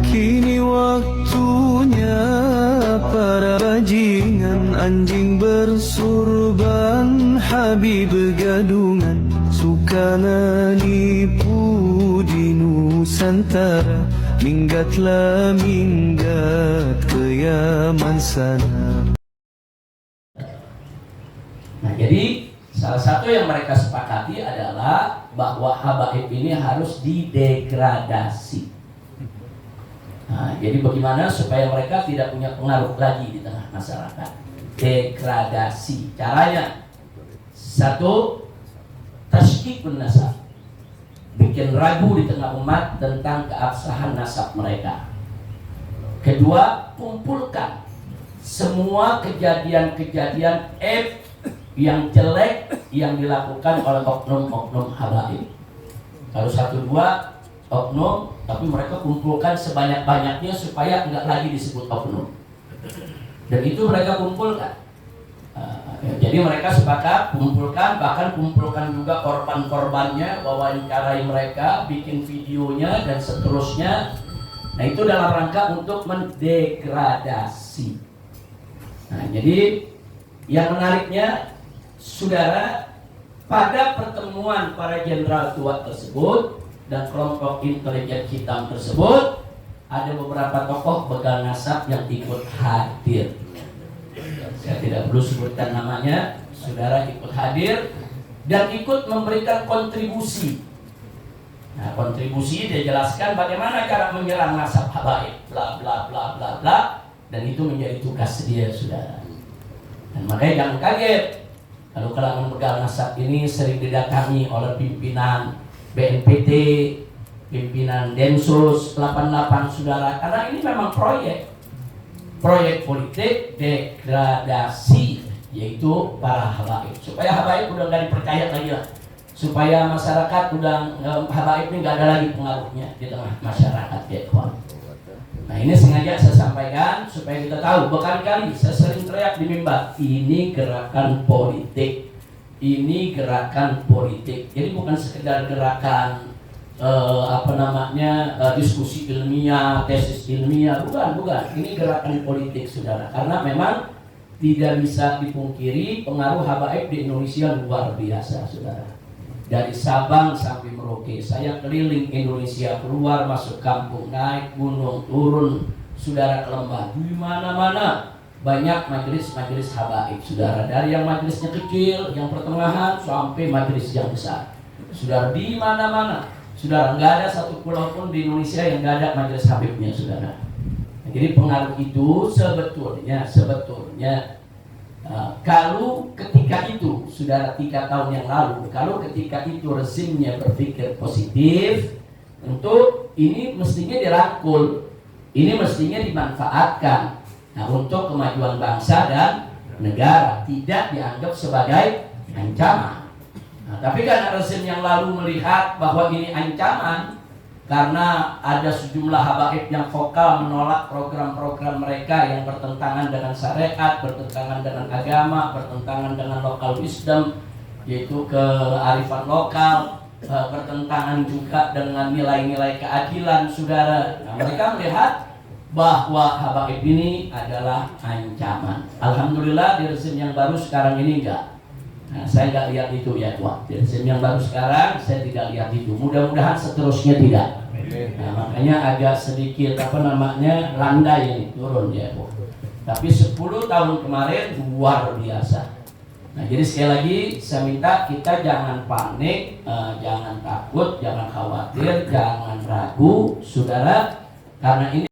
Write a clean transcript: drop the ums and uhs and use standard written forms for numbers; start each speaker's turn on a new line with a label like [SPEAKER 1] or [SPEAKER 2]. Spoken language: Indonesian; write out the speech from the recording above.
[SPEAKER 1] Kini waktunya para bajingan, anjing bersurban, Habib gadungan, suka nipu di Nusantara. Minggatlah minggat ke Yaman sana.
[SPEAKER 2] Nah, jadi salah satu yang mereka sepakati adalah bahwa habaib ini harus didegradasi. Nah, jadi bagaimana supaya mereka tidak punya pengaruh lagi di tengah masyarakat? Degradasi. Caranya, satu, tasydikun nasab, bikin ragu di tengah umat tentang keabsahan nasab mereka. Kedua, kumpulkan semua kejadian-kejadian aib yang jelek yang dilakukan oleh oknum-oknum habaib. Kalau satu dua oknum, tapi mereka kumpulkan sebanyak-banyaknya supaya enggak lagi disebut oknum. Dan itu mereka kumpulkan. Jadi mereka sepakat kumpulkan, bahkan kumpulkan juga korban-korbannya, wawancarai mereka, bikin videonya dan seterusnya. Nah, itu dalam rangka untuk mendegradasi. Nah, jadi yang menariknya, saudara, pada pertemuan para jenderal tua tersebut dan kelompok intelijen hitam tersebut, ada beberapa tokoh begal nasab yang ikut hadir. Saya tidak perlu sebutkan namanya, saudara ikut hadir dan ikut memberikan kontribusi. Nah, kontribusi dia jelaskan bagaimana cara menyerang nasab habaib, bla bla bla bla bla, dan itu menjadi tugas dia, saudara. Dan makanya jangan kaget kalau kalangan begal nasab ini sering didatangi oleh pimpinan BNPT, pimpinan Densus 88, saudara, karena ini memang proyek politik degradasi, yaitu para habaib, supaya habaib udah nggak dipercaya lagi lah, supaya masyarakat udah habaib ini nggak ada lagi pengaruhnya di tengah masyarakat, ya kawan. Nah, ini sengaja saya sampaikan supaya kita tahu. Berkali-kali saya sering teriak di mimbar, ini gerakan politik, ini gerakan politik. Jadi bukan sekedar gerakan diskusi ilmiah, tesis ilmiah, bukan. Ini gerakan politik, saudara. Karena memang tidak bisa dipungkiri pengaruh habaib di Indonesia luar biasa, saudara. Dari Sabang sampai Merauke, saya keliling Indonesia, keluar masuk kampung, naik gunung, turun, saudara, ke lembah, di mana-mana banyak majelis-majelis habaib, saudara. Dari yang majelisnya kecil, yang pertengahan, sampai majelis yang besar, saudara, di mana-mana. Saudara, nggak ada satu pulau pun di Indonesia yang nggak ada majelis habibnya, saudara. Nah, jadi pengaruh itu sebetulnya kalau ketika itu, saudara, 3 tahun yang lalu, kalau ketika itu rezimnya berpikir positif, untuk ini mestinya dirangkul, ini mestinya dimanfaatkan, nah, untuk kemajuan bangsa dan negara, tidak dianggap sebagai ancaman. Nah, tapi karena rezim yang lalu melihat bahwa ini ancaman, karena ada sejumlah habaib yang vokal menolak program-program mereka yang bertentangan dengan syariat, bertentangan dengan agama, bertentangan dengan local wisdom, yaitu kearifan lokal, bertentangan juga dengan nilai-nilai keadilan, saudara. Nah, mereka melihat bahwa habaib ini adalah ancaman. Alhamdulillah di rezim yang baru sekarang ini enggak. Nah, saya nggak lihat itu, ya Tuhan. Di rezim yang baru sekarang saya tidak lihat itu. Mudah-mudahan seterusnya tidak. Nah, makanya agak sedikit landai ini, turun, ya Tuhan. Tapi 10 tahun kemarin luar biasa. Nah, jadi sekali lagi saya minta kita jangan panik, jangan takut, jangan khawatir, jangan ragu, saudara, karena ini